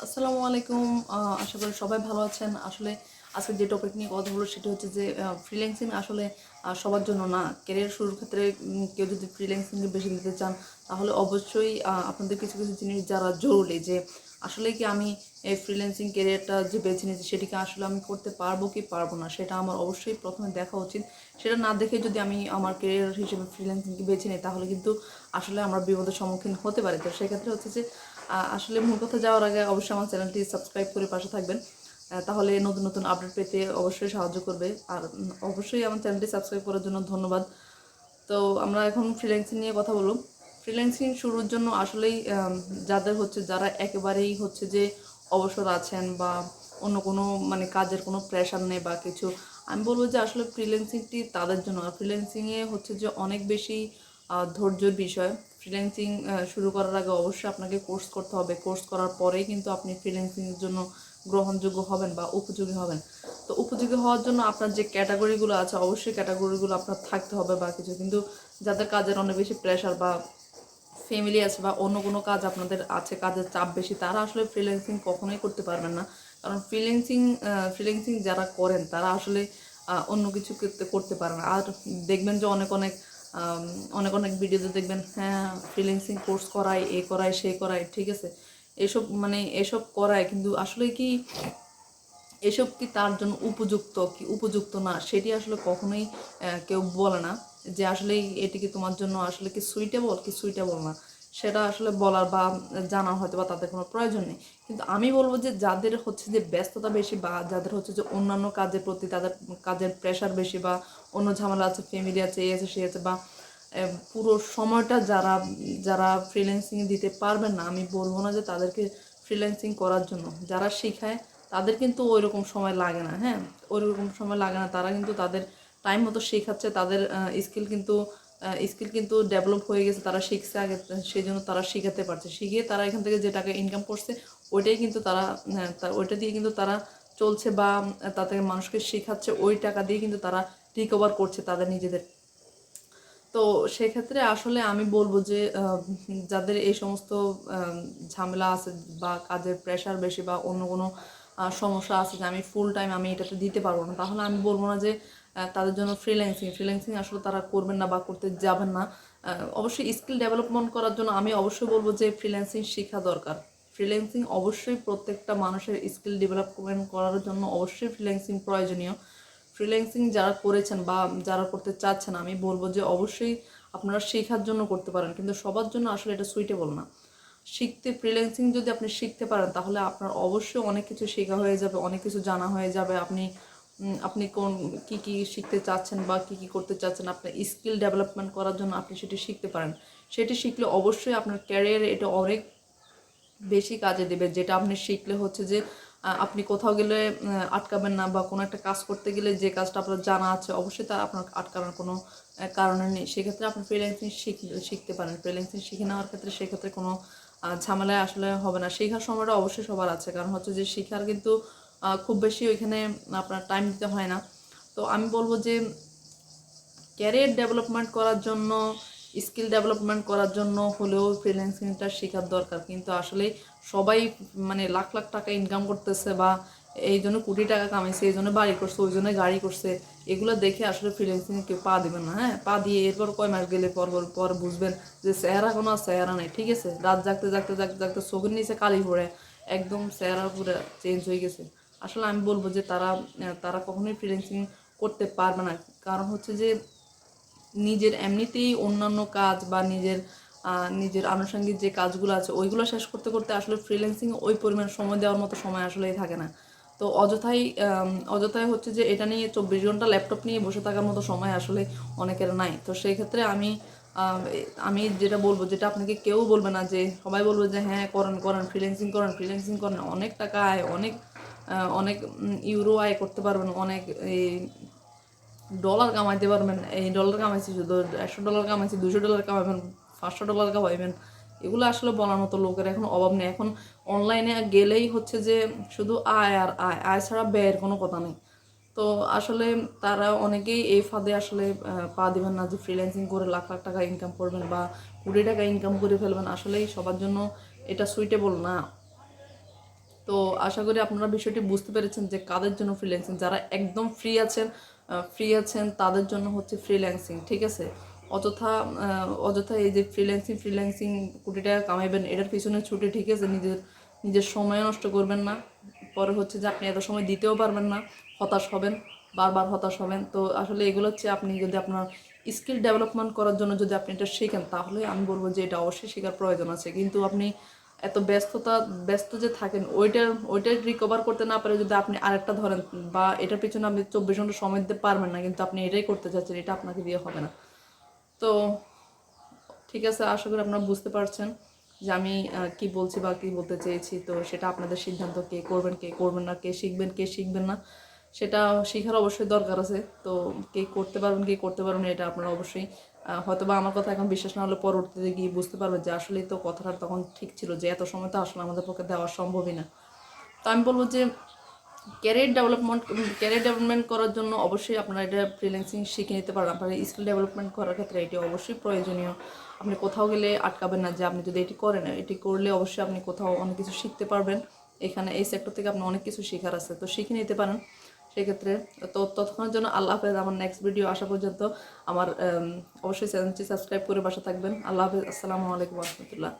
আসসালামু আলাইকুম। আশা করি সবাই ভালো আছেন। আসলে আজকে যে টপিক নিয়ে কথা বলবো সেটা হচ্ছে যে ফ্রিল্যান্সিং আসলে সবার জন্য না। ক্যারিয়ার শুরুর ক্ষেত্রে কেউ যদি ফ্রিল্যান্সিংয়ে বেশি দিতে চান তাহলে অবশ্যই আপনাদের কিছু কিছু জিনিস যারা জরুরি, যে আসলে কি আমি এই ফ্রিল্যান্সিং ক্যারিয়ারটা যে বেছে নিয়েছি সেটিকে আসলে আমি করতে পারবো কি পারবো না, সেটা আমার অবশ্যই প্রথমে দেখা উচিত। সেটা না দেখে যদি আমি আমার ক্যারিয়ার হিসেবে ফ্রিল্যান্সিংকে বেছে নিই তাহলে কিন্তু আসলে আমরা বিপদের সম্মুখীন হতে পারি। তো সেক্ষেত্রে হচ্ছে যে আসলে মূল কথা যাওয়ার আগে অবশ্যই আমার চ্যানেলটি সাবস্ক্রাইব করে পাশে থাকবেন, তাহলে নতুন নতুন আপডেট পেতে অবশ্যই সাহায্য করবে। আর অবশ্যই আমার চ্যানেলটি সাবস্ক্রাইব করার জন্য ধন্যবাদ। তো আমরা এখন ফ্রিল্যান্সিং নিয়ে কথা বলব। ফ্রিল্যান্সিং শুরুর জন্য আসলেই যারা একেবারেই হচ্ছে যে অবসর আছেন বা অন্য কোনো মানে কাজের কোনো প্রেশার নেই বা কিছু, আমি বলবো যে আসলে ফ্রিল্যান্সিংটি তাদের জন্য। আর ফ্রিল্যান্সিংয়ে হচ্ছে যে অনেক বেশি ধৈর্যের বিষয়। ফ্রিল্যান্সিং শুরু করার আগে অবশ্যই আপনাকে কোর্স করতে হবে। কোর্স করার পরেই কিন্তু আপনি ফ্রিল্যান্সিংয়ের জন্য গ্রহণযোগ্য হবেন বা উপযোগী হবেন। তো উপযোগী হওয়ার জন্য আপনার যে ক্যাটাগরিগুলো আছে অবশ্যই ক্যাটাগরিগুলো আপনার থাকতে হবে বা কিছু। কিন্তু যাদের কাজের অনেক বেশি প্রেশার বা ফ্যামিলি আছে বা অন্য কোনো কাজ আপনাদের আছে, কাজের চাপ বেশি, তারা আসলে ফ্রিল্যান্সিং কখনোই করতে পারবেন না। কারণ ফ্রিল্যান্সিং যারা করেন তারা আসলে অন্য কিছু করতে পারে না। আর দেখবেন যে অনেক অনেক ভিডিওতে দেখবেন, হ্যাঁ ফ্রিল্যান্সিং কোর্স করায়, এ করায় সে করায়, ঠিক আছে, এসব করায়, কিন্তু আসলে কি এসব কি তার জন্য উপযুক্ত কি উপযুক্ত না সেটি আসলে কখনোই কেউ বলে না, যে আসলে এটি কি তোমার জন্য আসলে কি সুইটেবল না, সেটা আসলে বলার বা জানার হয়তো বা তাদের কোনো প্রয়োজন নেই। কিন্তু আমি বলবো যে যাদের হচ্ছে যে ব্যস্ততা বেশি বা যাদের হচ্ছে যে অন্যান্য কাজের প্রতি তাদের কাজের প্রেশার বেশি বা অন্য ঝামেলা আছে, ফ্যামিলি আছে, এই আছে সে আছে, বা পুরো সময়টা যারা যারা ফ্রিল্যান্সিং দিতে পারবেন না, আমি বলবো না যে তাদেরকে ফ্রিল্যান্সিং করার জন্য। যারা শেখায় তাদের কিন্তু ওই রকম সময় লাগে না, হ্যাঁ ওই রকম সময় লাগে না, তারা কিন্তু তাদের টাইম মতো শেখাচ্ছে, তাদের স্কিল কিন্তু ডেভেলপ হয়ে গেছে, তারা শিখছে আগে, সেই জন্য তারা শিখাতে পারছে, শিখিয়ে তারা এখান থেকে যে টাকা ইনকাম করছে ওইটাই কিন্তু ওইটা দিয়ে কিন্তু তারা চলছে বা তাদের মানুষকে শেখাচ্ছে, ওই টাকা দিয়ে কিন্তু তারা রিকভার করছে তাদের নিজেদের। তো সেক্ষেত্রে আসলে আমি বলবো যে যাদের এই সমস্ত ঝামেলা আছে বা কাজের প্রেশার বেশি বা অন্য কোনো সমস্যা আছে যে আমি ফুল টাইম আমি এটাতে দিতে পারবো না, তাহলে আমি বলবো না যে তাদের জন্য ফ্রিল্যান্সিং আসলে তারা করবেন না বা করতে যাবেন না। অবশ্যই স্কিল ডেভেলপমেন্ট করার জন্য আমি অবশ্যই বলবো যে ফ্রিল্যান্সিং শেখা দরকার। ফ্রিল্যান্সিং অবশ্যই প্রত্যেকটা মানুষের স্কিল ডেভেলপমেন্ট করার জন্য অবশ্যই ফ্রিল্যান্সিং প্রয়োজনীয়। ফ্রিল্যান্সিং যারা করেছেন বা যারা করতে চাচ্ছেন, আমি বলবো যে অবশ্যই আপনারা শেখার জন্য করতে পারেন, কিন্তু সবার জন্য আসলে এটা সুইটেবল না। ফ্রিল্যান্সিং যদি আপনি শিখতে পারেন তাহলে আপনার অবশ্যই অনেক কিছু শেখা হয়ে যাবে, অনেক কিছু জানা হয়ে যাবে। আপনি কি শিখতে চাচ্ছেন বা কি করতে চাচ্ছেন, আপনার স্কিল ডেভেলপমেন্ট করার জন্য আপনি সেটি শিখতে পারেন। সেটি শিখলে অবশ্যই আপনার ক্যারিয়ারে এটা অনেক বেশি কাজে দেবে। যেটা আপনি শিখলে হচ্ছে যে আপনি কোথাও গেলে আটকাবেন না, বা কোনো একটা কাজ করতে গেলে যে কাজটা আপনার জানা আছে অবশ্যই তা আপনার আটকানোর কোনো কারণে নেই। সেক্ষেত্রে আপনি ফ্রিল্যান্সিং শিখতে পারেন। ফ্রিল্যান্সিং শিখে নেওয়ার ক্ষেত্রে সেক্ষেত্রে কোনো ঝামেলায় আসলে হবে না। শেখার সময়টা অবশ্যই সবার আছে, কারণ হচ্ছে যে শেখার কিন্তু খুব বেশি ওইখানে আপনার টাইম দিতে হয় না। তো আমি বলবো যে ক্যারিয়ার ডেভেলপমেন্ট করার জন্য, স্কিল ডেভেলপমেন্ট করার জন্য হলেও ফ্রিল্যান্সিংটা শেখার দরকার। কিন্তু আসলে সবাই মানে লাখ লাখ টাকা ইনকাম করতেছে বা এই জন্য কোটি টাকা কামাইছে, এই জন্য বাড়ি করছে, ওই জন্য গাড়ি করছে, এগুলো দেখে আসলে ফ্রিল্যান্সিং কেউ পা দিবেন না। হ্যাঁ পা দিয়ে এরপর কয় মাস গেলে পর বুঝবেন যে চেহারা কোনো চেহারা নেই, ঠিক আছে, রাত জাগতে জাগতে জাগতে জাগতে চোখের নিচে কালি পড়ে একদম চেহারা পুরো চেঞ্জ হয়ে গেছে। আসলে আমি বলবো যে তারা তারা কখনোই ফ্রিল্যান্সিং করতে পারবে না। কারণ হচ্ছে যে নিজের এমনিতেই অন্যান্য কাজ বা নিজের আনুষঙ্গিক যে কাজগুলো আছে ওইগুলো শেষ করতে করতে আসলে ফ্রিল্যান্সিং ওই পরিমাণ সময় দেওয়ার মতো সময় আসলেই থাকে না। তো অযথাই হচ্ছে যে এটা নিয়ে 24 ঘন্টা ল্যাপটপ নিয়ে বসে থাকার মতো সময় আসলে অনেকের নাই। তো সেই ক্ষেত্রে আমি যেটা বলবো, যেটা আপনাকে কেউ বলবে না, যে সবাই বলবে যে হ্যাঁ করেন ফ্রিল্যান্সিং করেন, অনেক টাকা আয়, অনেক ইউরো আয় করতে পারবেন, অনেক এই ডলার কামাইতে পারবেন। এই ডলার কামাইছি, শুধু $100 কামাইছি, $200 কামাবেন, $500 কামাইবেন, এগুলো আসলে বলার মতো লোকের এখন অভাব নেই। এখন অনলাইনে গেলেই হচ্ছে যে শুধু আয় আর আয়, আয় ছাড়া ব্যয়ের কোনো কথা নেই। তো আসলে তারা অনেকেই এই ফাঁদে আসলে পা দিবেন না যে ফ্রিল্যান্সিং করে লাখ লাখ টাকা ইনকাম করবেন বা কোটি টাকা ইনকাম করে ফেলবেন। আসলেই সবার জন্য এটা সুইটেবল না। তো আশা করি আপনারা বিষয়টি বুঝতে পেরেছেন যে কাদের জন্য ফ্রিল্যান্সিং, যারা একদম ফ্রি আছেন তাদের জন্য হচ্ছে ফ্রিল্যান্সিং, ঠিক আছে। অযথা এই যে ফ্রিল্যান্সিং কোটি টাকা কামাইবেন এটার পিছনে ছুটে, ঠিক আছে, নিজের সময় নষ্ট করবেন না। পরে হচ্ছে যে আপনি এত সময় দিতেও পারবেন না, হতাশ হবেন, বারবার হতাশ হবেন। তো আসলে এগুলো হচ্ছে আপনি যদি আপনার স্কিল ডেভেলপমেন্ট করার জন্য যদি আপনি এটা শেখেন, তাহলে আমি বলবো যে এটা অবশ্যই শেখার প্রয়োজন আছে। কিন্তু আপনি এত ব্যস্ত যে থাকেন, ওইটা রিকভার করতে না পারে যদি আপনি আরেকটা ধরেন, বা এটার পিছনে আপনি 24 ঘন্টা সময় দিতে পারবেন না, কিন্তু আপনি এটাই করতে চাচ্ছেন, এটা আপনাকে দিয়ে হবে না। তো ঠিক আছে, আশা করি আপনারা বুঝতে পারছেন যে আমি কি বলছি বা কি বলতে চেয়েছি। তো সেটা আপনাদের সিদ্ধান্ত, কে করবেন না, কে শিখবেন না, সেটা শেখার অবশ্যই দরকার আছে। তো কে করতে পারবেন এটা আপনারা অবশ্যই হয়তো বা আমার কথা এখন বিশ্বাস না হলে পরবর্তীতে গিয়ে বুঝতে পারবেন যে আসলেই তো কথাটা তখন ঠিক ছিল, যে এত সময় তো আসলে আমাদের পক্ষে দেওয়া সম্ভবই না। তো আমি বলবো যে ক্যারিয়ার ডেভেলপমেন্ট করার জন্য অবশ্যই আপনারা এটা ফ্রিল্যান্সিং শিখে নিতে পারেন। আপনার স্কিল ডেভেলপমেন্ট করার ক্ষেত্রে এটি অবশ্যই প্রয়োজনীয়। আপনি কোথাও গেলে আটকাবেন না যে আপনি যদি এটি করেন, এটি করলে অবশ্যই আপনি কোথাও অনেক কিছু শিখতে পারবেন। এখানে এই সেক্টর থেকে আপনি অনেক কিছু শেখার আছে, তো শিখে নিতে পারেন সেক্ষেত্রে। তো ততক্ষণের জন্য আল্লাহ হাফেজ। আমার নেক্সট ভিডিও আসা পর্যন্ত আমার অবশ্যই চ্যানেলটি সাবস্ক্রাইব করে পাশে থাকবেন। আল্লাহ হাফেজ, আসসালামু আলাইকুম রহমতুল্লাহ।